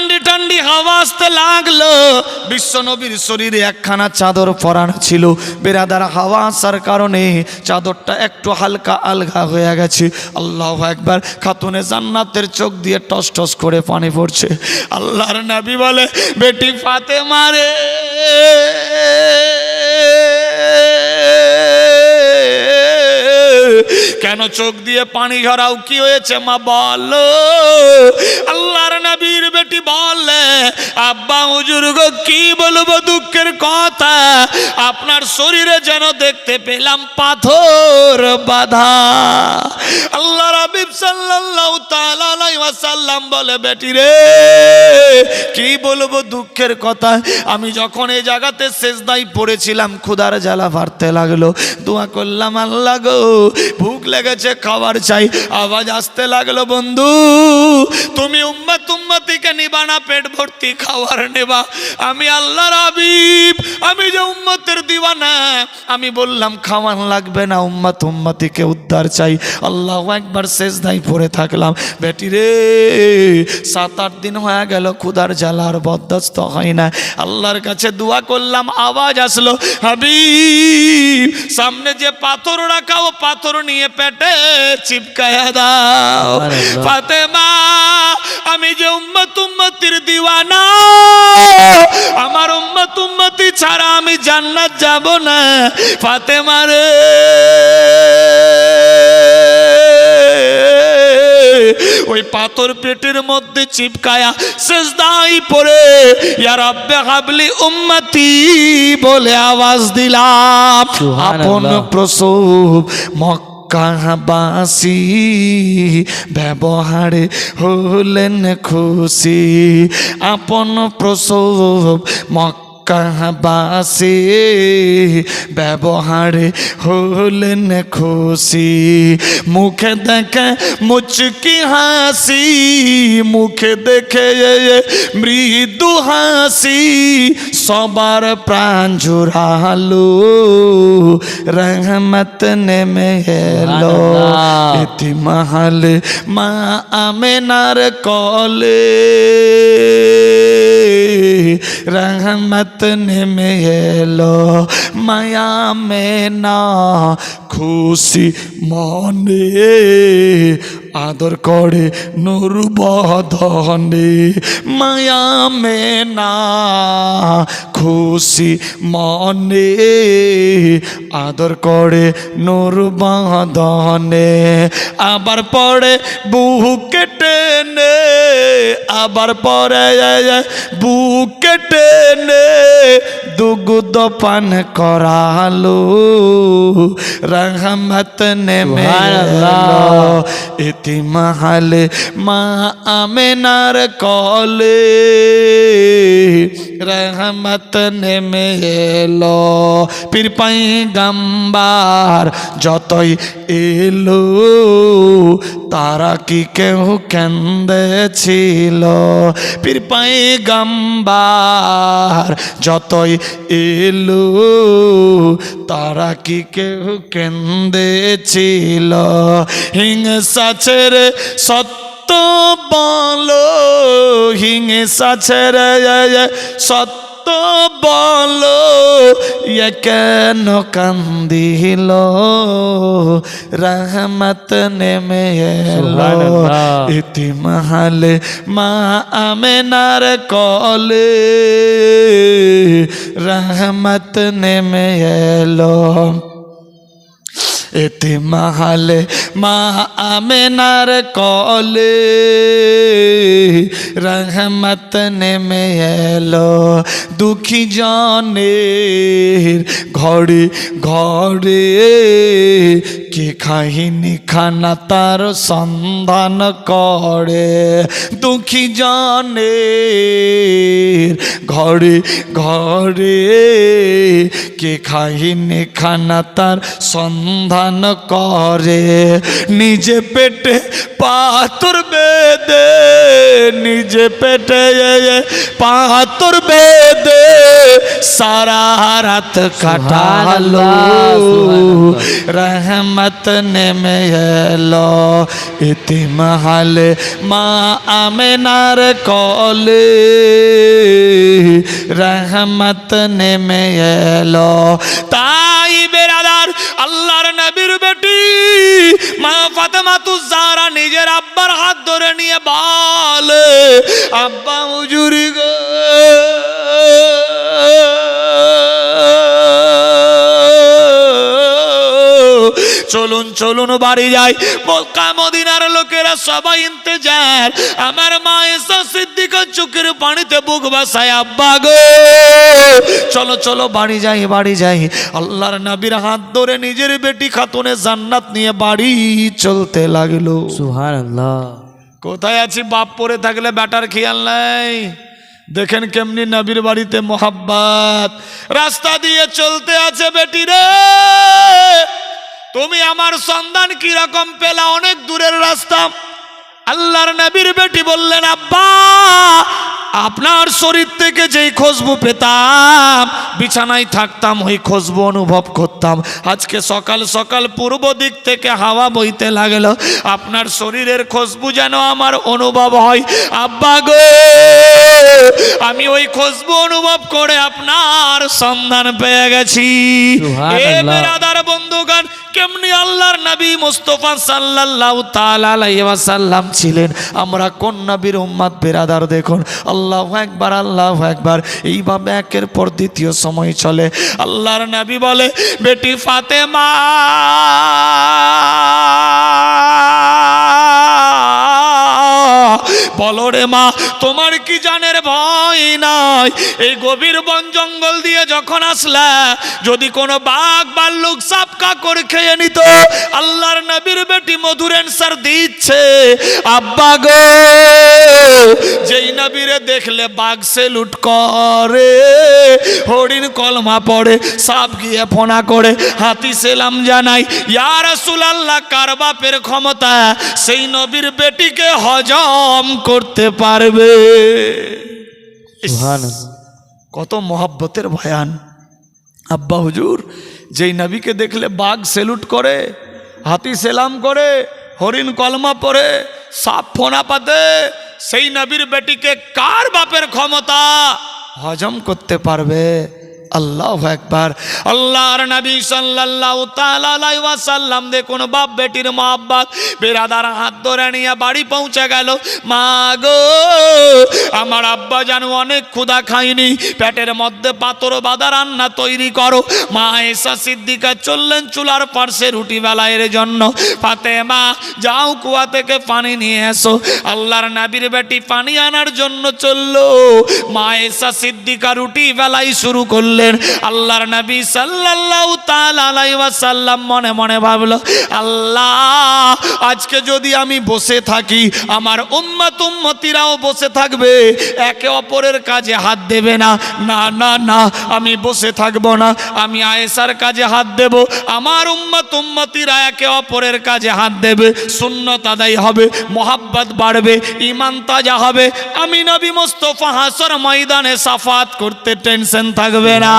ঠান্ডি ঠান্ডি হাওয়া আসতে লাগলো। বিশ্ব নবীর শরীরে একখানা চাদর পরানো ছিল, বেরাদার হাওয়া আসার কারণে চাদরটা একটু হালকা আলগা হয়ে গেছে। আল্লাহু আকবার। খাতুনে জান্নাতের চোখ দিয়ে টস টস করে পানি পড়ছে। আল্লাহর নবী বলে, বেটি ফাতেমা রে, কেন চোখ দিয়ে পানি ঝরাও, কি হয়েছে মা বলো? আল্লাহর নবীর বেটি বলে, আব্বা হুজুর গো কি বলবো দুঃখের কথা, আপনার শরীরে যেন দেখতে পেলাম পাথর বাঁধা। আল্লাহর হাবিব সাল্লাল্লাহু তাআলা আলাইহি ওয়াসাল্লাম বলে, বেটি রে কি বলবো দুঃখের কথা, আমি যখন এই জায়গাতে সেজদায় পড়েছিলাম ক্ষুধার জ্বালা বাড়তে লাগলো, দোয়া করলাম আল্লাহ গো ভুখ লেগেছে খাবার চাই, আওয়াজ আসতে লাগলো বন্ধু তুমি উম্মতিকে নিবা না, পেট ভর্তি খাবার নেবা। আমি আল্লাহর হাবিব, আমি যে উম্মতের দিওয়ানা, আমি বললাম খাওয়ান লাগবে না, উম্মতিকে উদ্ধার চাই। আল্লাহু আকবার। সেজদায় পড়ে থাকলাম। বেটি রে 7-8 দিন হয়ে গেল ক্ষুধার জ্বালা আর বরদাস্ত হয় না। আল্লাহর কাছে দোয়া করলাম, আওয়াজ আসলো, হাবিব সামনে যে পাথর রাখা ও পাথর নিয়ে পেটে চিপকায়া দাও। ফাতেমা আমি যে উম্মতির দিওয়ানা, আমার উম্মতি ছাড়া আমি জান্নাত যাব না। ফাতেমা রে ওই পাথর পেটের মধ্যে চিপকায়া সেজদায় পড়ে ইয়া রাব্বে হাবলি উম্মতি বলে আওয়াজ দিলাম। আপন প্রসব মক্কাবাসী ব্যবহারে হলেন খুশি, আপন প্রসব মক্কাবাসী ব্যবহারে হলেন খুশি, মুখে দেখে মুচকি হাসি, মুখে দেখে মৃদু হাসি, সবার প্রাণ জুড়ালো, রহমত নেমে এলো। ইতিমহাল মা আমেনার কলে রহমত নেমে এলো, মায়া মেনা খুশি মনে আদর করে নূর বদনে, মায়া মেনা খুশি মনে আদর করে নূর বদনে। আবার পরে বুকে টেনে, আবার পরে বুকে টেনে দুগ্ধ পান করালো, রহমত নেমে এলো। ইতিমহাল মা আমেনার কলে রহমত নেমে এলো। পীর পয়গম্বর যতই এলো তারা কি কেউ কেঁদেছিল, পীর পয়গম্বর যতই এলো তারা কি কেউ কেঁদেছিল। হিংসা ছেড়ে সত্য বলো, হিংসা ছেড়ে সত্য বলো, ইয়ে কেন কান্দিল, রহমত নেমে এলো। ইতিমহাল মা আমেনার কলে রহমত নেমে এলো। ইতিমহাল মা আমেনার কলে রহমত নেমে এলো। দুঃখী জনের ঘরে ঘরে কে খাহিনি খানা তার সন্ধান করে, দুঃখী জনের ঘরে ঘরে কে খাহিনি খানা তার সন্ধান করে। নিজে পেটে পাথর বেঁধে, নিজে পেটে পাথর বেঁধে सारा रात काटा लो रहमत ने में लो इतिम हाले मा आमेनार कोले रहमत ने में लो ताई बेरादार अल्लाहर नबीर बेटी मा फातिमा तु ज़हरा निजेर अब्बार हाथ धरे निये बोले अब्बा हुजूर गो চলুন চলুন বাড়ি যাই মক্কা মদিনার লোকেরা সবাই ইন্তজার আমার মা এসা সিদ্দিকা চোখের পানিতে বুক ভাসায় আব্বা গো চলো চলো বাড়ি যাই আল্লাহর নবীর হাত ধরে নিজের বেটি খাতুনে জান্নাত নিয়ে বাড়ি চলতে লাগলো সুবহানাল্লাহ। কোথায় আছি বাপ পড়ে থাকলে বেটার খেয়াল নাই দেখেন কেমনি নবীর বাড়িতে মোহাব্বত রাস্তা দিয়ে চলতে আছে বেটি রে তুমি আমার সন্ধান কি রকম পেলা অনেক দূরের রাস্তা আল্লাহর নবীর বেটি বললেন আব্বা আপনার শরীর থেকে যেই খুশবু পেতাম বিছানায় থাকতাম ওই খুশবু অনুভব করতাম আজকে সকাল সকাল পূর্ব দিক থেকে হাওয়া বইতে লাগলো আপনার শরীরের খুশবু যেন আমার অনুভব হয় আব্বা গো আমি ওই খুশবু অনুভব করে আপনার সন্ধান পেয়ে গেছি এ বেরাদার বন্ধুগণ কেমনি আল্লাহর নবী মুস্তাফা সাল্লাল্লাহু তাআলা আলাইহি ওয়াসাল্লাম ছিলেন আমরা কোন নবীর উম্মত বেরাদার দেখুন আল্লাহু আকবার এইভাবে একের পর দ্বিতীয় সময় চলে আল্লাহর নবী বলে বেটি ফাতেমা বলো রে মা তোমার কি জানের ভয় নাই এই গভীর বন জঙ্গল দিয়ে যখন আসলা যদি কোনো বাঘ ভাল্লুক সাপ কাকড় খেয়ে নিত আল্লাহর নবীর বেটি মধুর অ্যানসার দিচ্ছে আব্বা গো যেই নবীরে দেখলে বাঘ সেলুট করে হরিণ কলমা পড়ে সাপ গিয়ে ফোনা করে হাতি সেলাম জানাই ইয়া রাসূলুল্লাহ কার বাপের ক্ষমতা সেই নবীর বেটিকে হজম করতে পারবে কত মোহাব্বতের বয়ান আব্বা হুজুর যেই নবীকে দেখলে বাঘ সেলুট করে হাতি সেলাম করে হরিণ কলমা পড়ে সাপ ফোনা পাতে সেই নবীর বেটিকে কার বাপের ক্ষমতা হজম করতে পারবে আল্লাহু আকবার আল্লাহর নবী সাল্লাল্লাহু তাআলা আলাইহি ওয়াসাল্লাম দেখুন বাপ বেটির মোহাব্বত বেরাদার হাত ধরে নিয়ে বাড়ি পৌঁছে গেল মা গো আমার আব্বা জানো অনেক ক্ষুধা খাইনি পেটের মধ্যে পাথর বাঁধা রান্না তৈরি করো মা আয়েশা সিদ্দিকা চললেন চুলার পাশে রুটি বেলাইয়ের জন্য ফাতেমা যাও কুয়া থেকে পানি নিয়ে এসো আল্লাহর নবীর বেটি পানি আনার জন্য চললো মা আয়েশা সিদ্দিকা রুটি বেলাই শুরু করলেন আল্লাহর নবী সাল্লাল্লাহু তাআলা আলাইহি ওয়াসাল্লাম মনে মনে ভাবলো আল্লাহ আজকে যদি আমি বসে থাকি আমার উম্মতিরাও বসে থাকবে একে অপরের কাজে হাত দেবে না না না না আমি বসে থাকবো না আমি আয়েশার কাজে হাত দেব আমার উম্মতিরা একে অপরের কাজে হাত দেবে সুন্নত আদায় হবে মোহাব্বত বাড়বে ঈমান তাজা হবে আমি নবী মুস্তাফা হাসর ময়দানে সাফাত করতে টেনশন থাকবে না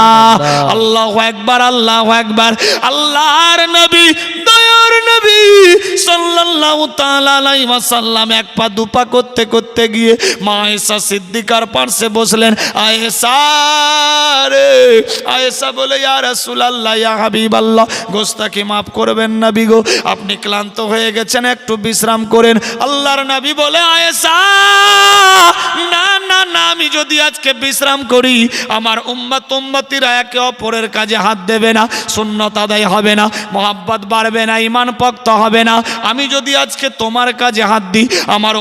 আল্লাহু আকবার আল্লাহর নবী দয়ার নবী সাল্লাল্লাহু তাআলা আলাইহি ওয়াসাল্লাম এক পা দুপা করতে করতে গিয়ে মা আয়েশা সিদ্দিকার পাশে বসলেন আয়েশা রে আয়েশা বলে ইয়া রাসূলুল্লাহ ইয়া হাবিবাল্লাহ গোস্তাকি maaf করবেন নবী গো আপনি ক্লান্ত হয়ে গেছেন একটু বিশ্রাম করেন আল্লাহর নবী বলে আয়েশা না না না আমি যদি আজকে বিশ্রাম করি আমার উম্মতিরা একে অপরের কাজে হাত দেবে না সুন্নত আদায় হবে না মোহাব্বত বাড়বে না ঈমান পোক্ত হবে না আমি যদি আজকে তোমার কাজে হাত দিই আমার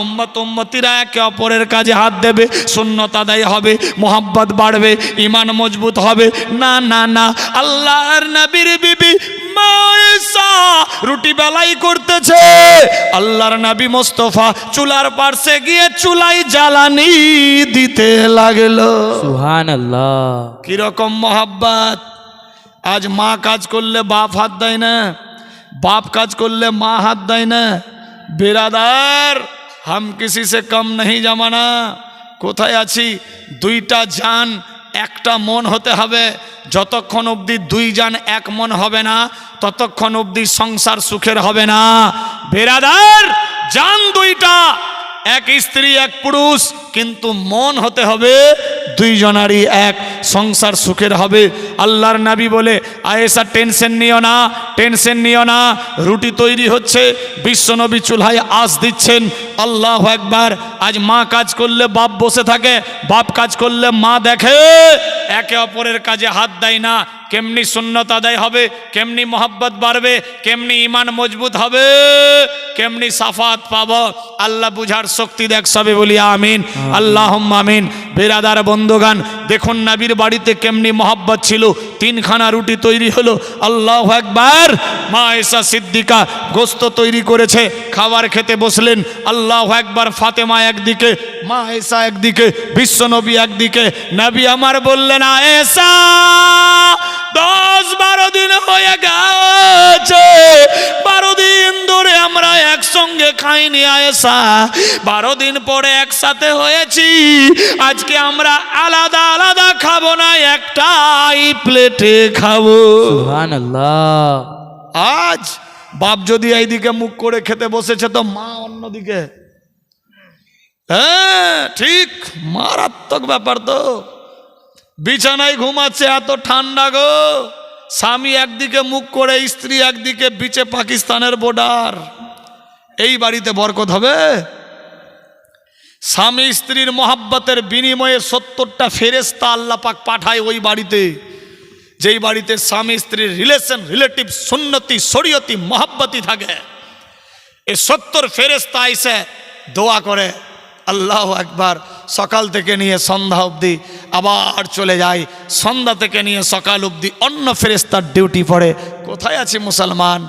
উম্মতিরা একে অপরের কাজে হাত দেবে সুন্নত আদায় হবে মোহাব্বত বাড়বে ঈমান মজবুত হবে না না না আল্লাহর নবীর বিবি মা আয়েশা রুটি বেলাই করতেছে আল্লাহর নবী মুস্তাফা চুলার পাশে গিয়ে চুলাই জ্বালানি দিতে লাগলো সুবহানাল্লাহ কি রকম মোহাব্বত আজ মা কাজ করলে বাপ হাত দেয় না बाप काज करले माँ हाथ देय ना बिरादार हम किसी से कम नहीं जमाना कोथाय आछि दुईटा जान একটা মন হতে হবে। যতক্ষণ অবধি দুই জন এক মন হবে না ততক্ষণ অবধি সংসার সুখের হবে না। বেরাদার, জান দুইটা, এক স্ত্রী এক পুরুষ, কিন্তু মন হতে হবে দুইজনারই এক, সংসার সুখের হবে। আল্লাহর নবী বলে, আয়েশা টেনশন নিও না, টেনশন নিও না, রুটি তৈরি হচ্ছে, বিশ্বনবী চুলহায় আঁচ দিচ্ছেন। আল্লাহু আকবার। আজ মা কাজ করলে বাপ বসে থাকে, বাপ কাজ করলে মা দেখে, একে অপরের কাজে হাত দেয় না। কেমনি সুন্নত আদায় হবে, কেমনি মোহাব্বত বাড়বে, কেমনি ইমান মজবুত হবে, কেমনি সাফাত পাবো, আল্লাহ বুঝার শক্তি দেখ, সবে বলি আমিন, আল্লাহুম্মা আমিন। বেরাদার বন্ধুগান, দেখুন নবীর বাড়িতে কেমনি মোহাব্বত ছিল। তিনখানা রুটি তৈরি হলো, আল্লাহু আকবার। মা আয়েশা সিদ্দিকা গোস্ত তৈরি করেছে, খাবার খেতে বসলেন, আল্লাহু আকবার। ফাতেমা একদিকে, মা আয়েশা একদিকে, বিশ্বনবী একদিকে। নবী আমার বললেন, আয়েশা 10-12 দিন হয়ে গেছে, 12 দিন ধরে আমরা একসঙ্গে খাইনি আয়েশা, 12 দিন পরে একসাথে হয়েছি, আজকে আমরা আলাদা আলাদা খাবো না, একটাই প্লেটে খাবো। সুবহানাল্লাহ। আজ বাপ যদি এইদিকে মুখ করে খেতে বসেছে তো মা অন্যদিকে। হ্যাঁ ঠিক, মারাত্মক ব্যাপার তো। বিছানায় ঘুমাচ্ছে, এত ঠান্ডা গো, স্বামী একদিকে মুখ করে, স্ত্রী একদিকে, বিচে পাকিস্তানের বর্ডার। এই বাড়িতে বরকত হবে? স্বামী স্ত্রীর মোহাব্বতের বিনিময়ে 70টা ফেরেশতা আল্লাহ পাক পাঠায় ওই বাড়িতে, যেই বাড়িতে স্বামী স্ত্রীর রিলেশন, রিলেটিভ, সুন্নতি, শরীয়তি, মোহাব্বতি থাকে। এই 70 ফেরেশতা এসে দোয়া করে, আল্লাহু আকবার। সকাল থেকে নিয়ে সন্ধ্যা অবধি আবার চলে যায়, সন্ধ্যা থেকে নিয়ে সকাল অবধি অন্য ফেরেশতার ডিউটি পড়ে। কোথায় আছে মুসলমান?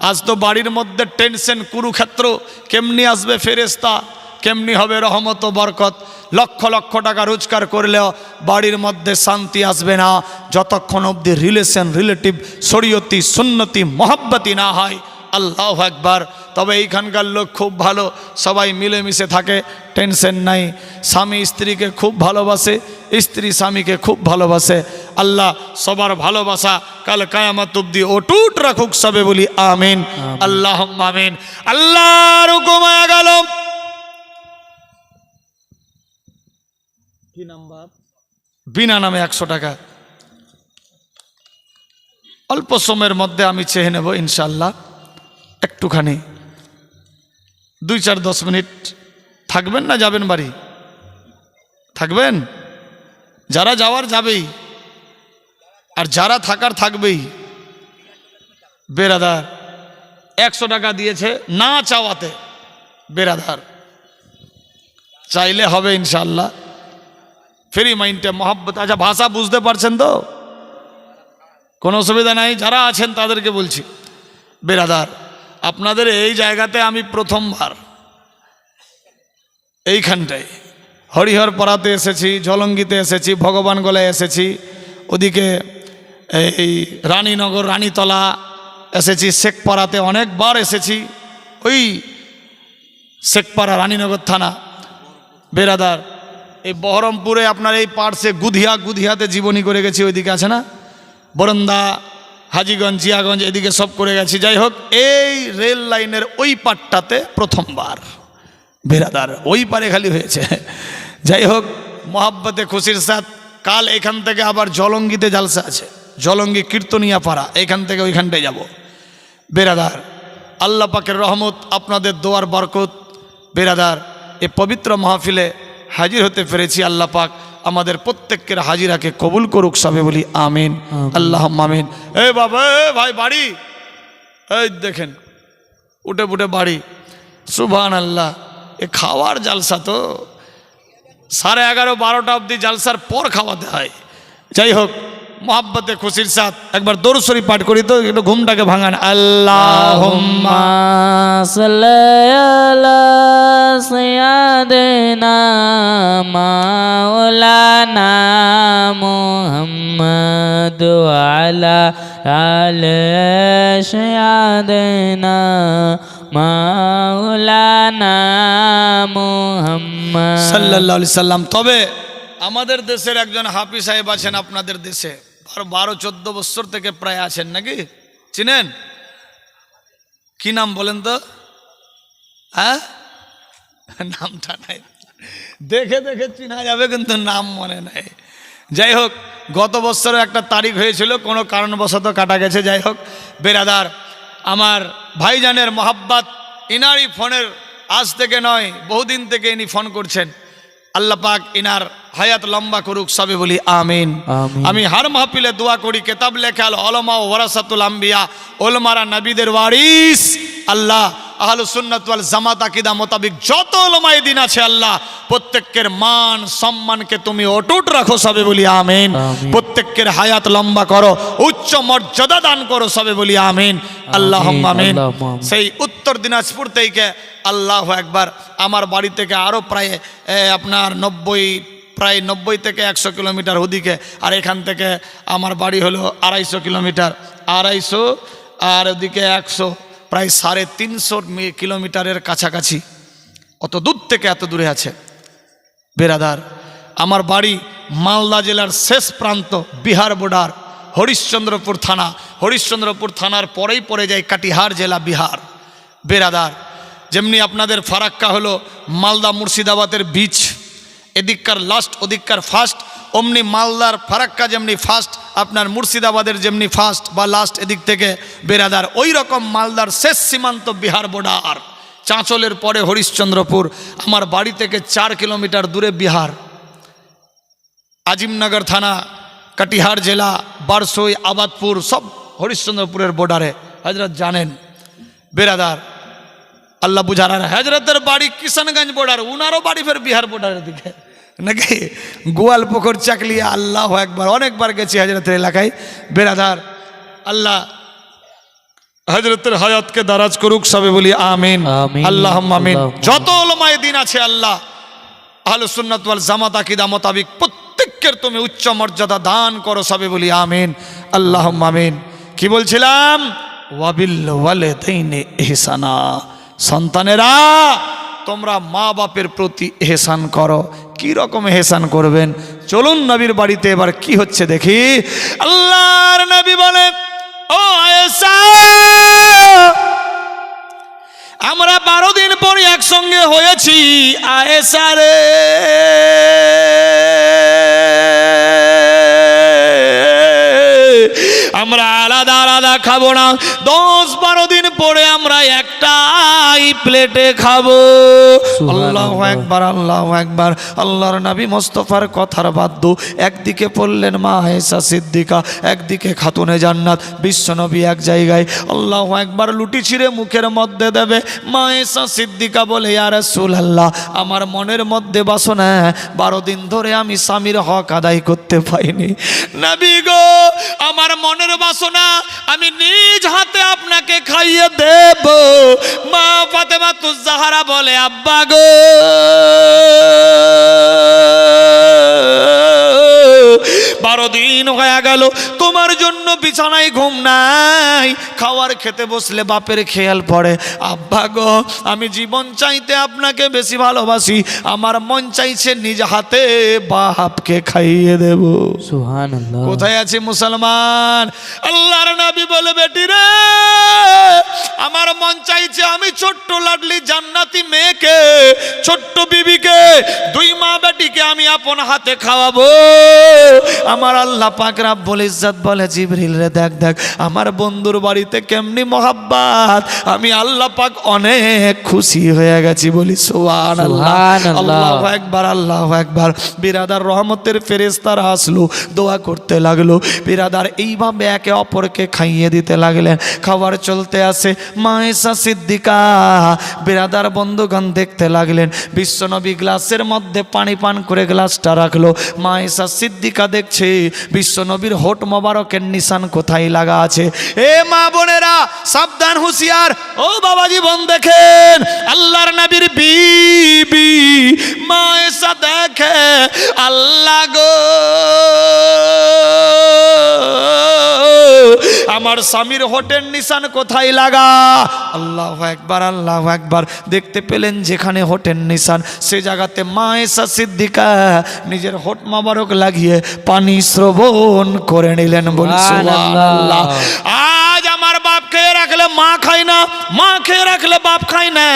আজ তো বাড়ির মধ্যে টেনশন, কুরুক্ষেত্র। কেমনি আসবে ফেরেশতা, কেমনি হবে রহমত ও বরকত? লক্ষ লক্ষ টাকা রোজগার করলেও বাড়ির মধ্যে শান্তি আসবে না যতক্ষণ অবধি রিলেশন, রিলেটিভ, শরীয়তি, সুন্নতি, মোহাব্বতি না হয়। আল্লাহু আকবার। তবে এইখানকার লোক খুব ভালো, সবাই মিলেমিশে থাকে, টেনশন নাই। স্বামী স্ত্রীকে খুব ভালোবাসে, স্ত্রী স্বামীকে খুব ভালোবাসে। আল্লাহ সবার ভালোবাসা কাল কিয়ামত অবধি অটুট রাখুক, সবে বলি আমিন, আল্লাহুম্মা আমিন। আল্লাহর হুকুম হয়ে গেল। কি নাম্বার? বিনা নামে 100 টাকা। অল্প সময়ের মধ্যে আমি চেয়ে নেব ইনশাল্লাহ। একটুখানি 2-4-10 মিনিট থাকবেন না যাবেন বাড়ি? থাকবেন? যারা যাওয়ার যাবেই, আর যারা থাকার থাকবেই। বেরাদার 100 টাকা দিয়েছে না চাওয়াতে, বেরাদার চাইলে হবে ইনশাল্লাহ। ফ্রি মাইন্ডে মোহাব্বত। আচ্ছা ভাষা বুঝতে পারছেন তো? কোনো অসুবিধা নাই। যারা আছেন তাদেরকে বলছি, বেরাদার আপনাদের এই জায়গাতে আমি প্রথমবার এইখানটায় হরিহর পাড়াতে এসেছি, ঝলঙ্গিতে এসেছি, ভগবানগোলায় এসেছি, ওদিকে এই রানীনগর, রানীতলা এসেছি, শেখপাড়াতে অনেকবার এসেছি, ওই শেখপাড়া রানীনগর থানা। বেরাদার এই বহরমপুরে আপনার এই পার্শ্বে গুধিয়াতে জীবনী করে গেছি, ওইদিকে আছে না বরন্দা, হাজীগঞ্জ, জিয়াগঞ্জ, এদিকে সব করে গেছি। যাই হোক, এই রেল লাইনের ওই পাটটাতে প্রথমবার। বেরাদার ওই পারে খালি হয়েছে। যাই হোক, মোহাব্বতে খুশির সাথ কাল এখান থেকে আবার জলঙ্গিতে জালসা আছে, জলঙ্গি কীর্তনিয়া পাড়া, এখান থেকে ওইখানটায় যাব। বেরাদার আল্লাহ পাকের রহমত, আপনাদের দোয়ার বরকত। বেরাদার এ পবিত্র মাহফিলে হাজির হতে পেরেছি। আল্লাহ পাক আমাদের প্রত্যেকের হাজিরাকে কবুল করুক, সবে বলি আমিন, আল্লাহুম্মা আমিন। এ বাবা, ভাই বাড়ি, এই দেখেন উঠে উঠে বাড়ি। সুবহানাল্লাহ। এ খাওয়ার জালসা তো 11:30-12টা অবধি জালসার পর খাওয়াতে হয়। যাই হোক, মোহাব্বতে খুশির সাথ একবার দরুদ শরীফ পাঠ করি তো, একটু ঘুমটাকে ভাঙান। আল্লাহুম্মা সাল্লি আলা সাইয়্যিদিনা মাওলানা মুহাম্মদ ওয়া আলা আলি সাইয়্যিদিনা মাওলানা মুহাম্মদ সাল্লাল্লাহু আলাইহি সাল্লাম। তবে আমাদের দেশের একজন হাফিজ সাহেব আছেন আপনাদের দেশে, 12-14 বছর থেকে প্রায় আছেন নাকি, চিনেন? কি নাম বলেন তো? হ্যাঁ, নামটা নাই, দেখে দেখে চিনা যাবে কিন্তু নাম মনে নাই। যাই হোক, গত বছরও একটা তারিখ হয়েছিল, কোনো কারণবশত কাটা গেছে। যাই হোক বেরাদার, আমার ভাইজানের মোহাব্বত, ইনারই ফোনের আজ থেকে নয় বহুদিন থেকে ইনি ফোন করছেন। আল্লাহ পাক ইনার হায়াত লম্বা করুক, সবে বলি আমিন। আমি হার মাহফিলে দোয়া করি, কেতাব লেখাল ওলামা ওয়ারাসাতুল আম্বিয়া, ওলামারা নবীদের ওয়ারিস। আল্লাহ আহলুস সুন্নাত ওয়াল জামাত আকীদা মোতাবেক যত ওলামায়ে দ্বীন আছে আল্লাহ প্রত্যেকের মান সম্মানকে তুমি অটুট রাখো, সবে বলি আমিন। প্রত্যেকের হায়াত লম্বা করো, উচ্চ মর্যাদা দান করো, সবে বলি আমিন, আল্লাহুম্মা আমিন। সেই উত্তর দিনাজপুর থেকে আল্লাহু আকবার, আমার বাড়ি থেকে আরও প্রায় আপনার 90 থেকে 100 কিলোমিটার ওদিকে, আর এখান থেকে আমার বাড়ি হলো 250 কিলোমিটার, 250 আর ওদিকে 100, প্রায় 350 কিলোমিটারের কাছাকাছি। অত দূর থেকে এত দূরে আছে বেরাদার। আমার বাড়ি মালদা জেলার শেষ প্রান্ত, বিহার বর্ডার, হরিশ্চন্দ্রপুর থানা। হরিশ্চন্দ্রপুর থানার পরেই পড়ে যায় কাটিহার জেলা, বিহার বেরাদার। যেমনি আপনাদের ফারাক্কা হলো মালদা মুর্শিদাবাদের বীচ, এদিককার লাস্ট ওদিককার ফার্স্ট, অমনি মালদার ফারাক্কা যেমনি ফার্স্ট, আপনার মুর্শিদাবাদের যেমনি ফার্স্ট বা লাস্ট এদিক থেকে বেরাদার, ওই রকম মালদার শেষ সীমান্ত বিহার বর্ডার। চাঁচলের পরে হরিশ্চন্দ্রপুর, আমার বাড়ি থেকে 4 কিলোমিটার দূরে বিহার। আজিমনগর থানা, কাটিহার জেলা, বারসই, আবাদপুর সব হরিশ্চন্দ্রপুরের বর্ডারে। হজরত জানেন বেরাদার, আল্লাহ বুঝার। হজরতের বাড়ি কিষানগঞ্জ বর্ডার, উনারও বাড়ি ফের বিহার বর্ডারের দিকে নাকি, গোয়ালপুকুর, চাকলিয়া। আল্লাহ একবার, অনেকবার গেছি হজরতের এলাকায় বেরাদার। আল্লাহ হজরতের হায়াতকে দারাজ করুক, সবে বলি আমিন, আল্লাহুম্মা আমিন। যত উলামায়ে দ্বীন আছে আল্লাহ আহলুস সুন্নাত ওয়াল জামাত আকীদা মোতাবেক প্রত্যেকের তুমি উচ্চ মর্যাদা দান করো, সবে বলি আমিন, আল্লাহুম্মা আমিন। কি বলছিলাম? ওয়াবিল ওয়ালিদাইনি ইহসানা, সন্তানেরা তোমরা মা বাপের প্রতি ইহসান করো। কি রকম ইহসান করবেন? চলুন নবীর বাড়িতে এবার কি হচ্ছে দেখি। আল্লাহর নবী বলেন, ও আয়েশা, আমরা 12 দিন পর একসঙ্গে হয়েছি। আয়েশা রে, আমরা আলাদা আলাদা খাবো না, 10-12 দিন পরে আমরা একটাই প্লেটে খাবো। আল্লাহু আকবার, আল্লাহু আকবার। আল্লাহর নবী মোস্তফার কথার বাধ্য একদিকে পড়লেন মা আয়েশা সিদ্দিকা, একদিকে খাতুনে জান্নাত। বিশ্বনবী এক জায়গায় আল্লাহু আকবার লুটি ছিঁড়ে মুখের মধ্যে দেবে। মা আয়েশা সিদ্দিকা বলে, ইয়া রাসূলুল্লাহ, আমার মনের মধ্যে বাসনা, 12 দিন ধরে আমি স্বামীর হক আদায় করতে পাইনি। নবী গো, আমার মনের বাসনা আমি নিজ হাতে আপনাকে খাইয়ে দেব। মা ফাতেমাতুজ জাহরা বলে, আব্বা গো, 12 দিন হয়ে গেল তোমার জন্য বিছানায় ঘুম নাই, খাওয়ার খেতে বসলে বাপের খেয়াল পড়ে। আব্বা গো, আমি জীবন চাইতে আপনাকে বেশি ভালোবাসি, আমার মন চাইছে নিজ হাতে বাপকে খাইয়ে দেব। সুবহানাল্লাহ। কোথায় আছে মুসলমান? আল্লাহর নবী বলে, বেটি রে, আমার মন চাইছে আমি ছোট্ট লাডলি জান্নাতি মেয়েকে, ছোট্ট বিবিকে, 2 মা বেটিকে আমি আপন হাতে খাওয়াবো। আমার আল্লাহ পাক রব্বুল ইজ্জত বলে, জিবরিল রে, দেখ দেখ আমার বন্ধুর বাড়িতে কেমনি মহাব্বত, আমি আল্লাহ পাক অনেক খুশি হয়ে গেছি। বলি সুবহানাল্লাহ, আল্লাহু আকবার, আল্লাহু আকবার। বিরাদার, রহমতের ফেরেশতারা আসলো, দোয়া করতে লাগলো। বিরাদার এইভাবে একে অপরকে খাইয়ে দিতে লাগলেন। খাবার চলতে আসে। মা আয়েশা সিদ্দিকা বিরাদার বন্ধুগণ দেখতে লাগলেন। বিশ্বনবী গ্লাসের মধ্যে পানি পান করে গ্লাসটা রাখলো। মা আয়েশা সিদ্দিকা দেখছে বিশ্বনবীর হোঠ মোবারকের নিশান কোথায় লাগা আছে। এ মা বোনেরা সাবধান, হুঁশিয়ার। ও বাবা জীবন দেখেন, আল্লাহর নবীর বিবি মা আয়েশা দেখে, আল্লাহ গো, আমার স্বামীর হোটেল নিশান কোথায় লাগা? আল্লাহু আকবার, আল্লাহু আকবার। দেখতে পেলেন যেখানে হোটেল নিশান, সে জায়গাতে মা আয়েশা সিদ্দিকা নিজের হোট মোবারক লাগিয়ে পানি শ্রবণ করে নিলেন। বলি সুবহানাল্লাহ। আজ আমার বাপ খেয়ে রাখলে মা খায় না, মা খেয়ে রাখলে বাপ খায় না।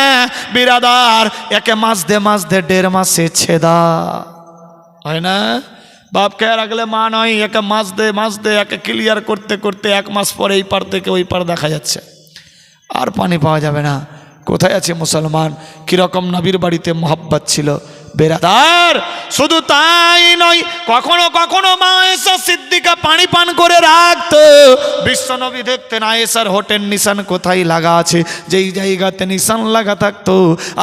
বিরাদার, একে মাস দে 1.5 মাসে ছেদা হয় না? বাপ খেয়ে রাখলে মা নয়, একে মাস দে একে ক্লিয়ার করতে করতে 1 মাস পরে এই পার থেকে ওই পার দেখা যাচ্ছে, আর পানি পাওয়া যাবে না। কোথায় আছে মুসলমান? কিরকম নবীর বাড়িতে মোহাব্বত ছিল বেরাদার। শুধু তাই নয়, কখনো কখনো মা আয়েশা সিদ্দিকা পানি পান করে রাখতো। বিশ্বনবী দেখতেন আয়েশার হোটেল নিশান কোথায় লাগা আছে, যেই জায়গাতে নিশান লাগা থাকতো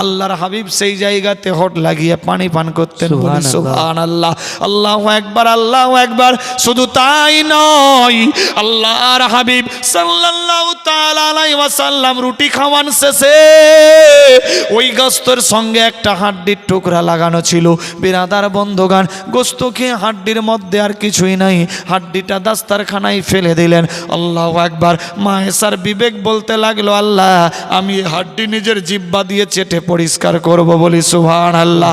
আল্লাহর হাবিব সেই জায়গাতে হোট লাগিয়ে পানি পান করতেন। সুবহানাল্লাহ, আল্লাহু আকবার, আল্লাহু আকবার। শুধু তাই নয়, আল্লাহর হাবিব সাল্লাল্লাহু তাআলা আলাইহি ওয়াসাল্লাম রুটি খাওয়ান শেষে ওই গোস্তের সঙ্গে একটা হাড্ডির টুকরা লাগানো ছিল। বিরাদার বন্ধুগান, গোস্ত খেয়ে হাড্ডির মধ্যে আর কিছুই নাই, হাড্ডিটা দাস্তারখানায় ফেলে দিলেন। আল্লাহু আকবার। মা আয়েশার বিবেক বলতে লাগলো, আল্লাহ আমি এই হাড্ডি নিজের জিহ্বা দিয়ে চেটে পরিষ্কার করব। বলি সুবহানাল্লাহ।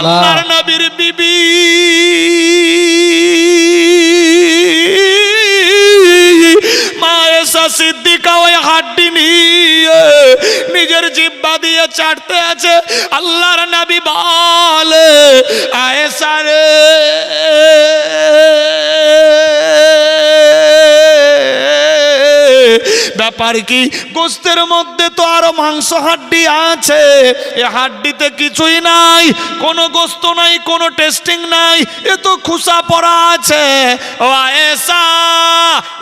আল্লাহর নবীর বিবি মা আয়েশা সিদ্দিকা ওই হাড্ডি নিয়ে নিজের জিহ্বা দিয়ে চাটতে আছে। আল্লাহর নবী বলে, আয়েশা রে, ব্যাপার কি? গোস্তের মধ্যে তো আরো মাংস হাড্ডি আছে, এ হাড্ডিতে কিছুই নাই, কোনো গোস্ত নাই, কোনো টেস্টিং নাই, এ তো খুসা পড়া আছে। ও আয়েশা,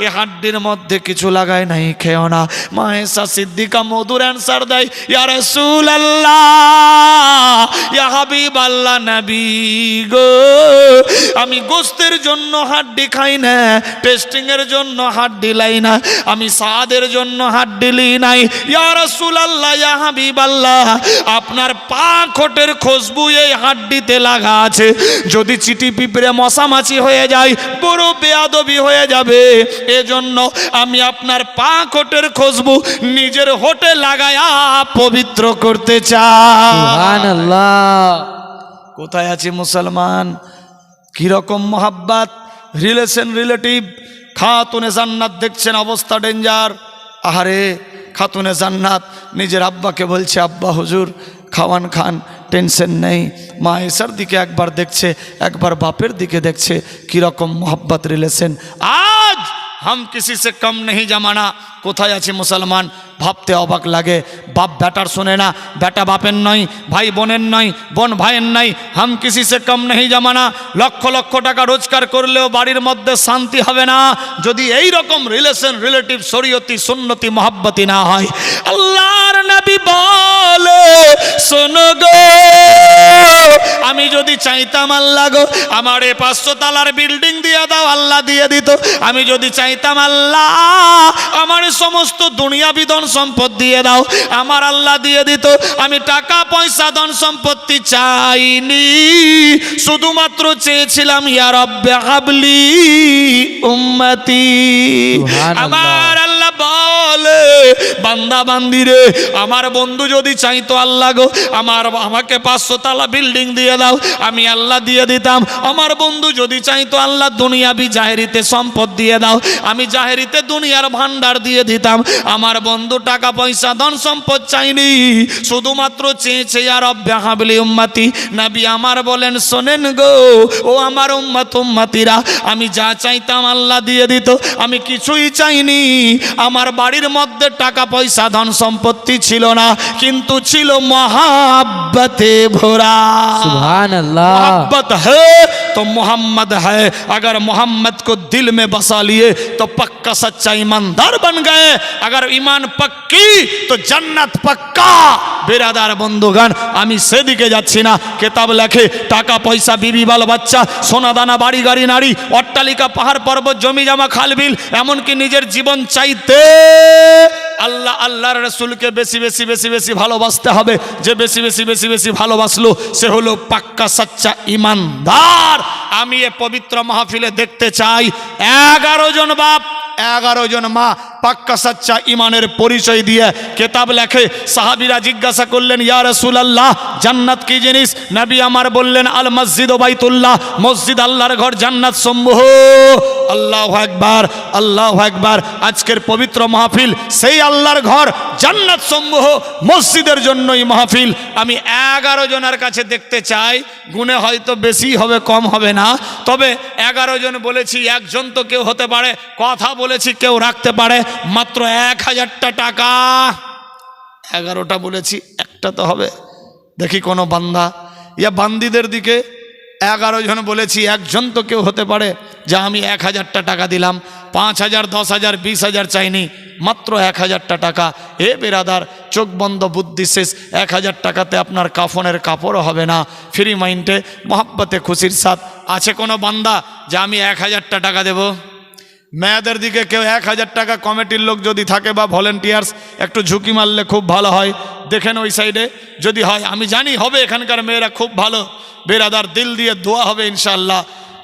এ হাড্ডির মধ্যে কিছু লাগায় নাই, খেও না। মা আয়েশা সিদ্দিকা মধুর অ্যান্সার দেয়, ইয়া রাসূলুল্লাহ, ইয়া হাবিবাল্লাহ, নবী গো, আমি গোস্তের জন্য হাড্ডি খাই না, টেস্টিং এর জন্য হাড্ডি লাই না, আমি সাদের জন্য হাড্ডি লি নাই। ইয়া রাসূলুল্লাহ, ইয়া হাবিবাল্লাহ, আপনার পাক হোটের খুশবু এই হাড্ডিতে লাগা আছে, যদি চিটি পিঁপড়ে মশামাছি হয়ে যায় বড় বেয়াদবি হয়ে যাবে, এজন্য আমি আপনার পাক হোটের খুশবু নিজের হোটে লাগায়া পবিত্র করতে চাই। সুবহানাল্লাহ। কোথায় আছে মুসলমান? কিরকম মোহাব্বত, রিলেশন, রিলেটিভ। খাতুনে জান্নাত দেখছেন অবস্থা ডেঞ্জার। আহারে, খাতুনে জান্নাত নিজের আব্বাকে বলছে, আব্বা হুজুর খাওয়ান খান, টেনশন নেই। মা আয়েশার দিকে একবার দেখছে, একবার বাপের দিকে দেখছে। কিরকম মোহাব্বত, রিলেশন। আজ हम किसी से कम नहीं जमाना। কোথায় আছে মুসলমান? ভাবতে অবাক লাগে। বাপ বেটার শোনে না, বেটা বাপের নয়, ভাই বোনের নয়, বোন ভাইয়ের নয়। হাম কিসি সে কম নেই জামানা। লক্ষ লক্ষ টাকা রোজগার করলেও বাড়ির মধ্যে শান্তি হবে না যদি এই রকম রিলেশন, রিলেটিভ, শরীয়তি, সুন্নতি, মহব্বতি না হয়। আল্লাহর নবী বলে, শোনো গো, আমি যদি চাইতাম আল্লাহ গো আমার 500 তলার বিল্ডিং দিয়ে দাও, আল্লাহ দিয়ে দিত। আমি যদি চাইতাম আল্লাহ আমার সমস্ত দুনিয়াবি ধন সম্পদ দিয়ে দাও, আমার আল্লাহ দিয়ে দিত। আমি টাকা পয়সা ধন সম্পত্তি চাইনি, শুধুমাত্র চেয়েছিলাম ইয়া রব্বে হাবলি উম্মতি। আমার আল্লাহ বলে, বান্দা বান্দিরে, আমার বন্ধু যদি চাইতো আল্লাহ গো আমাকে 500 তলা বিল্ডিং দিয়ে দাও, আমি আল্লাহ দিয়ে দিতাম। আমার বন্ধু যদি চাইতো আল্লাহ দুনিয়াবি জাহেরিতে সম্পদ দিয়ে দাও, আমি জাহেরিতে দুনিয়ার ভান্ডার দিয়ে দিতাম। আমার বন্ধু টাকা পয়সা ধন সম্পদ চাইনি, শুধুমাত্র চেয়েছে ইয়া রব্বে হাবলি উম্মতি। নবী আমার বলেন, শোনেন গো ও আমার উম্মত উম্মতিরা, আমি যা চাইতাম আল্লাহ দিয়ে দিত। আমি কিছুই চাইনি। আমার বাড়ির মধ্যে টাকা পয়সা ধন সম্পত্তি ছিল না, কিন্তু ছিল मोहब्बते भरा। सुभान अल्लाह। मोहब्बत है तो मोहम्मद है। अगर मोहम्मद को दिल में बसा लिए तो पक्का सच्चा ईमानदार बन गए। अगर ईमान पक्की तो जन्नत पक्का। बेरादार बंधुगण, आमी सेदिके जाচ্ছি না। किताब लेखे टाका पैसा बीबी बाल बच्चा सोना दाना बाड़ी गाड़ी नाड़ी अट्टालिका पहाड़ पर्वत जमी जमा खाल बिल एमनकि निजेर जीवन चाইতে আল্লাহ আল্লাহর রাসূলকে বেশি বেশি বেশি বেশি ভালোবাসতে হবে। যে বেশি বেশি বেশি বেশি ভালোবাসলো সে হলো পাক্কা সচ্চা ঈমানদার। আমি এই পবিত্র মাহফিলে দেখতে চাই 11 জন বাপ 11 জন মা পাক্কা সাচ্চা ইমানের পরিচয় দিয়ে কিতাব লেখে। সাহাবীরা জিজ্ঞাসা করলেন, ইয়া রাসূলুল্লাহ, জান্নাত কি জিনিস? নবী আমার বললেন, আল মসজিদ ও বাইতুল্লাহ, মসজিদ আল্লাহর ঘর, জান্নাত সমূহ। আল্লাহু আকবার, আল্লাহু আকবার। আজকের পবিত্র মাহফিল সেই আল্লাহর ঘর, জান্নাত সমূহ, মসজিদের জন্যই মাহফিল। আমি 11 জনের কাছে দেখতে চাই, গুণে হয়তো বেশি হবে কম হবে না, তবে 11 জন বলেছি, একজন তো কেউ হতে পারে, কথা বলেছি কেউ রাখতে পারে, মাত্র 1000টা টাকা। 11টা বলেছি, একটা তো হবে। দেখি কোনো বান্দা ইয়া বান্দিদের দিকে। 11 জন বলেছি, একজন তো কেউ হতে পারে যা আমি 1000টা টাকা দিলাম, 5000, 10,000, 20,000 চাইনি, মাত্র 1000টা টাকা। এ বেরাদার, চোখ বন্ধ বুদ্ধি শেষ। 1000 টাকাতে আপনার কাফনের কাপড়ও হবে না। ফ্রি মাইন্ডে মহাব্বতে খুশির সাথ আছে কোনো বান্দা যা আমি 1000টা টাকা দেব? মেয়েদের দিকে কেউ 1000 টাকা কমিটির লোক যদি থাকে বা ভলেন্টিয়ার্স, একটু ঝুঁকি মারলে খুব ভালো হয়। দেখেন ওই সাইডে যদি হয়, আমি জানি হবে, এখানকার মেয়েরা খুব ভালো। বেরাদার, দিল দিয়ে দোয়া হবে ইনশাআল্লাহ।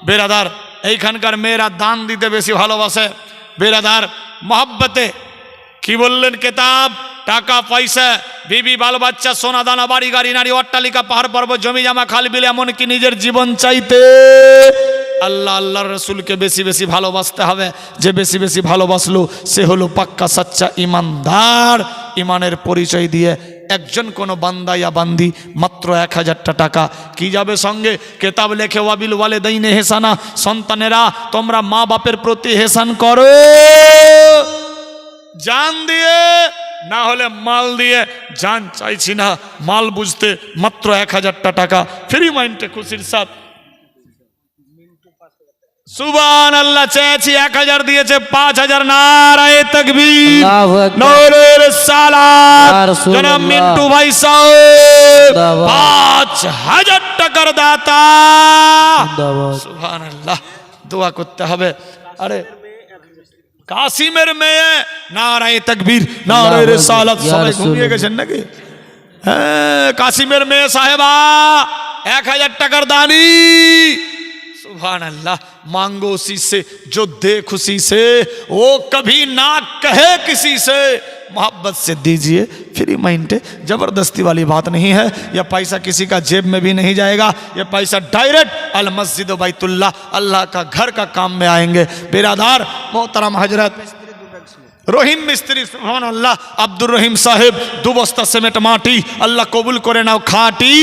বেরাদার, এইখানকার মেয়েরা দান দিতে বেশি ভালোবাসে। বেরাদার, মহব্বতে কি বললেন কেতাব, টাকা পয়সা, বিবি, বাল বাচ্চা, সোনা দানা, বাড়ি গাড়ি, নারী, অট্টালিকা, পাহাড় পর্বত, জমি জামা, খাল বিল, এমনকি নিজের জীবন চাইতে আল্লাহ আল্লাহর রসুলকে বেশি বেশি ভালোবাসতে হবে। যে বেশি বেশি ভালোবাসলো সে হলো পাক্কা সাচ্চা ইমানদার। ইমানের পরিচয় দিয়ে একজন কোনো বান্দা ইয়া বান্দি মাত্র 1000টা টাকা কি যাবে সঙ্গে? কেতাব লেখে, ওয়াবিল ওয়ালিদাইনি হেসানা, সন্তানেরা তোমরা মা বাপের প্রতি হেসান করো, জান দিয়ে না হলে মাল দিয়ে। জান চাইছি না, মাল বুঝতে মাত্র 1000টা টাকা। ফ্রি মাইন্ডে খুশির সাথ সুবহানাল্লাহ। চেয়েছি 1000, দিয়েছে 5000। নারায়ে তাকবীর, আল্লাহু আকবার, নারে রিসালাত। ইয়া রাসূলুল্লাহ। জনাব মিন্টু ভাই সাহেব 5000 টাকার দাতা। সুবহানাল্লাহ, দোয়া করতে হবে। আরে কাসিমের মেয়ে, নারায়ে তাকবীর, নারে রিসালাত। সবাই ঘুমিয়ে গেছেন নাকি? হ্যাঁ, কাসিমের মেয়ে সাহেবা 1000 টাকার দানি। सुभान अल्लाह, मांगो उसी से जो दे खुशी से, वो कभी ना कहे किसी से, मोहब्बत से दीजिए। फ्री माइंड, जबरदस्ती वाली बात नहीं है। यह पैसा किसी का जेब में भी नहीं जाएगा, यह पैसा डायरेक्ट अल मस्जिद बैतुल्लाह, अल्लाह का घर का काम में आएंगे। बिरादार मोहतरम हजरत রহিম মিস্ত্রি, সুবহানাল্লাহ, আব্দুর রহিম সাহেব 2 বস্তা সিমেন্ট মাটি, আল্লাহ কবুল করে নাও খাঁটি।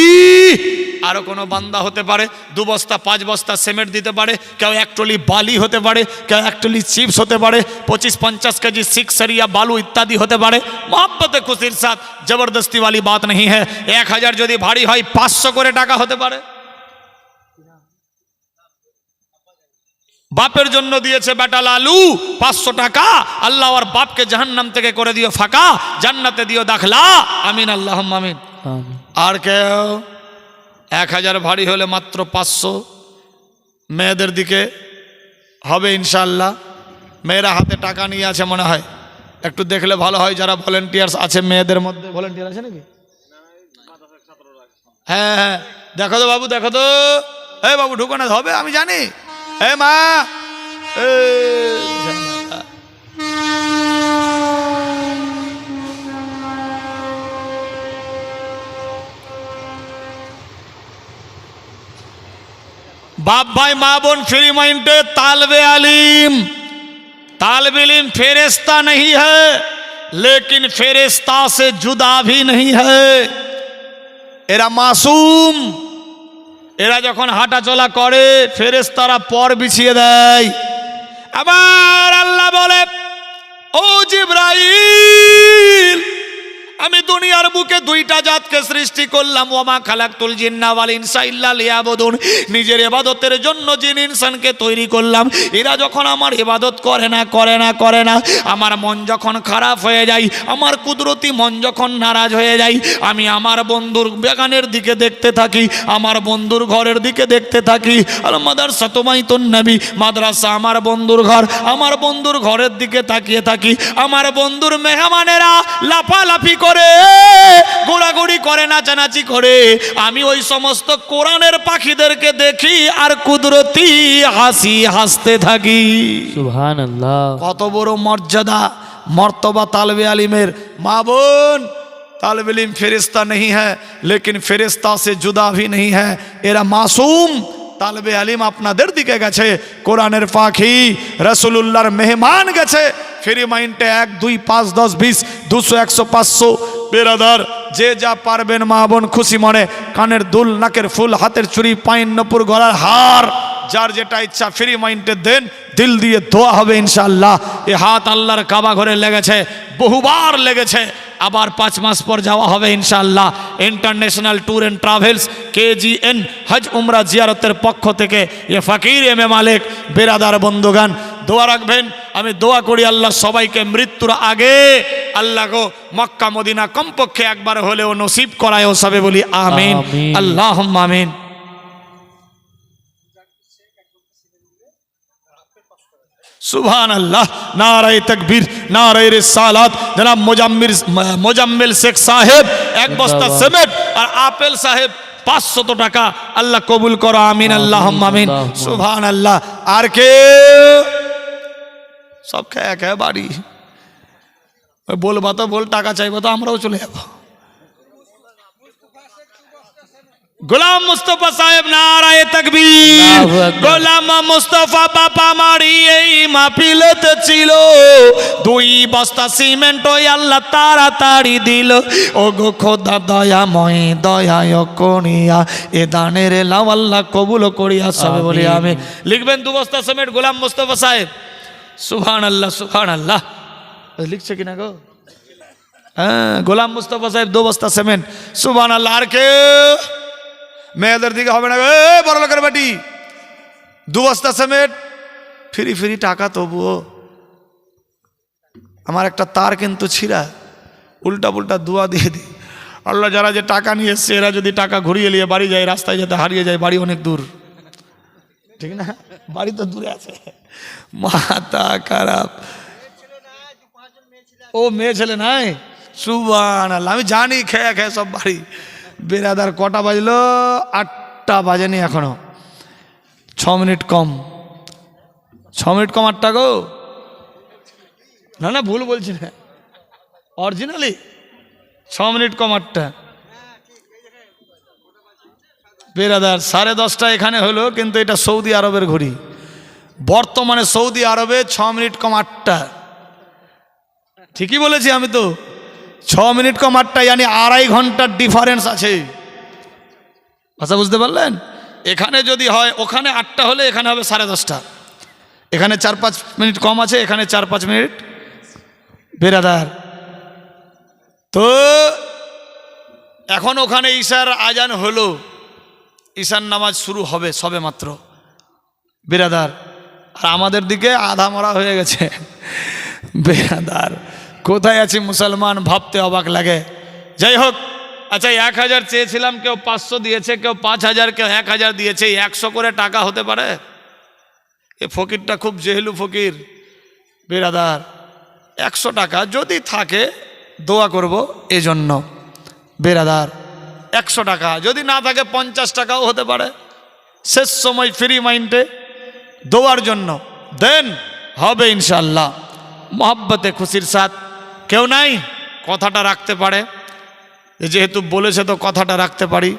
আরো কোনো বান্দা হতে পারে 2 বস্তা 5 বস্তা সিমেন্ট দিতে পারে, কেউ 1 ট্রলি বালি হতে পারে, কেউ 1 ট্রলি চিপস হতে পারে, 25-50 কেজি সিক্সরিয়া বালু ইত্যাদি হতে পারে। মোহাব্বতে খুশির সাথ, জবরদস্তি वाली बात नहीं है। 1000 যদি ভারী হয় 500 করে টাকা হতে পারে। বাপের জন্য দিয়েছে বেটা লালু 500 টাকা, আল্লাহ আর বাপকে জাহান্নাম থেকে করে দিও ফাঁকা, জান্নাতে দিও দাখলা। আমিন, আল্লাহুম্মা আমিন। আর কেউ 1000 ভারী হলে মাত্র 500। মেয়েদের দিকে হবে ইনশাআল্লাহ। মেয়েরা হাতে টাকা নিয়ে আছে মনে হয়, একটু দেখলে ভালো হয়। যারা ভলেন্টিয়ার্স আছে মেয়েদের মধ্যে, ভলেন্টিয়ার আছে নাকি? হ্যাঁ হ্যাঁ, দেখো তো বাবু, দেখো তো। এই বাবু ঢুকো না, হবে আমি জানি। এ মা, बाप भाई माँ बोन फ्री माइंडे तालबे आलिम, तालबे इल्म फेरिस्ता नहीं है, लेकिन फेरिस्ता से जुदा भी नहीं है। एरा मासूम, এরা যখন হাঁটা চলা করে ফেরেশতারা পর বিছিয়ে দেয়। আবার আল্লাহ বলে, ও জিবরাইল, আমি দুনিয়ার বুকে 2টা জাতকে সৃষ্টি করলাম। ওয়ামা খালাকতুল জিন্না ওয়াল ইনসা ইল্লা লিয়াবুদুন, নিজের ইবাদতের জন্য জিন ইনসানকে তৈরি করলাম। এরা যখন আমার ইবাদত করে না, আমার মন যখন খারাপ হয়ে যায়, আমার কুদরতি মন যখন নারাজ হয়ে যায়, আমি আমার বন্ধুর বাগানের দিকে দেখতে থাকি, আমার বন্ধুর ঘরের দিকে দেখতে থাকি। আল মাদ্রাসা তুমাইতুন নবী, মাদ্রাসা আমার বন্ধুর ঘর, আমার বন্ধুর ঘরের দিকে তাকিয়ে থাকি। আমার বন্ধুর মেহমানেরা লাফালাফি করে গোড়াগড়ি করে নাচানাচি করে আমি ওই সমস্ত কোরআনের পাখিদেরকে দেখি আর কুদরতি হাসি হাসতে থাকি। সুবহানাল্লাহ। কত বড় মর্যাদা मर्तबा तालिब इल्मेर। माँ बोन तालिब इल्म फरिश्ता नहीं है लेकिन फरिश्ता से जुदा भी नहीं है। एरा मासूम तालिब इल्म आपनादेर दिके गेछे कुरानेर पाखी रसूलुल्लाहर मेहमान गेछे फ्री माइंडे 1 2 5 10 20 200 100 500 बेरादार जे जा पारबेन मा बोन खुशी मने कानेर दुल नाकेर फुल हाथेर चुड़ी पाয়ের নপুর गलार हार जार जेटा इच्छा फ्री माइंडे देन दिल दिए दोया होबे इंशाअल्लाह। ए हाथ आल्लाहर काबा घरे लेगेछे बहुबार लेगेछे आबार 5 मास पर जावा होबे इंशाअल्लाह। International tour and travels KGN हज उमरा जियारतेर पक्ष थेके ये फकीर एम ए मालिक बेरादार बंधुगान दोया राखबेन। आमी दोया करी आल्लाह सबाइके मृत्युर आगे आल्लाह को मक्का मदिना कमपक्षे एकबार होलेओ नसीब कराय ओ सबे बोली आमीन अल्लाहुम्मा आमीन। सुभान अल्लाह नारे तकबीर नारे रिसालत। जनाब मोजाम्मिल शेख साहेब एक बस्ता सिमेंट और आपेल साहेब 500 टाका अल्लाह कबूल करो आमीन अल्लाहुम्मा आमीन। सुभान अल्लाह। आर के सब खाया खाया बाड़ी बोलबा तो बोल टाका चाइबो तो आमराओ चले जाबो। গোলাম মুস্তাফা সাহেব নারায়ে তাকবীর। গোলাম মুস্তাফা বাবা মারি এই মাহফিলতে ছিল 2 বস্তা সিমেন্ট ওই আল্লাহ তাড়াতাড়ি দিল। ও গো খোদা দয়াময় দয়ায় করিয়া এ দানের লাও আল্লাহ কবুল করিয়া সবে বলি আমিন। লিখবেন 2 বস্তা সিমেন্ট গোলাম মুস্তাফা সাহেব। সুবহানাল্লাহ সুবহানাল্লাহ। লিখছে কিনা গো? হ্যাঁ গোলাম মুস্তাফা সাহেব 2 বস্তা সিমেন্ট। সুবহানাল্লাহ। আর কে মেয়েদের দিকে হবে না বড় লোকের বাটি 2 বস্তা সিমেন্ট ফ্রি ফ্রি টাকা তবুও আমার একটা তার কিন্তু ছিঁড়া উল্টা পুল্টা দুয়া দিয়ে দিই আল্লাহ যারা যে টাকা নিয়ে এসছে এরা যদি টাকা ঘুরিয়ে নিয়ে বাড়ি যায় রাস্তায় যেতে হারিয়ে যায় বাড়ি অনেক দূর ঠিক না বাড়ি তো দূরে আছে মাথা খারাপ ও মেয়ে ছেলে নাই সুবহানাল্লাহ আমি জানি খেয়ে খেয়ে সব বাড়ি बेरादार कटा बजलो 8टा बाजेनी एखोनो 6 मिनट कम 6 मिनट कम 8टा गो ना ना भूल बोलছি না অরিজিনালি 6 मिनट कम 8टा बेरादार 10:30 এখানে হলো কিন্তু এটা সৌদি আরবের ঘড়ি বর্তমানে সৌদি আরবে 6 মিনিট কম 8টা ঠিকই বলেছি আমি তো 6 मिनट कम 8टा यानी 2.5 घंटार डिफारेंस आछे अच्छा बुझते पारलेन एखाने जदि हय ओखाने 8टा होले एखाने हबे 10:30 एखाने 4-5 मिनट कम आछे एखाने 4-5 मिनट बेरादार तो एखन ओखाने ईशार आजान हलो ईशार नामाज शुरू होबे सबे मात्र बेरादार और आमादेर दिके आधा मरा हये गेछे बेरादार কোথায় আছি মুসলমান ভাবতে অবাক লাগে যাই হোক আচ্ছা 1000 চেয়েছিলাম কেউ 500 দিয়েছে কেউ 5000 কেউ 1000 দিয়েছে 100 করে টাকা হতে পারে এই ফকিরটা খুব জেহেলু ফকির বেরাদার 100 টাকা যদি থাকে দোয়া করব এজন্য বেরাদার 100 টাকা যদি না থাকে 50 টাকাও হতে পারে শেষ সময় ফ্রি মাইন্ডে দোয়ার জন্য দেন হবে ইনশাআল্লাহ मोहब्बते खुशिर साथ क्यों नहीं कथाटा रखते पारे जेहेतु बोलेছে तो कथाटा रखते पारी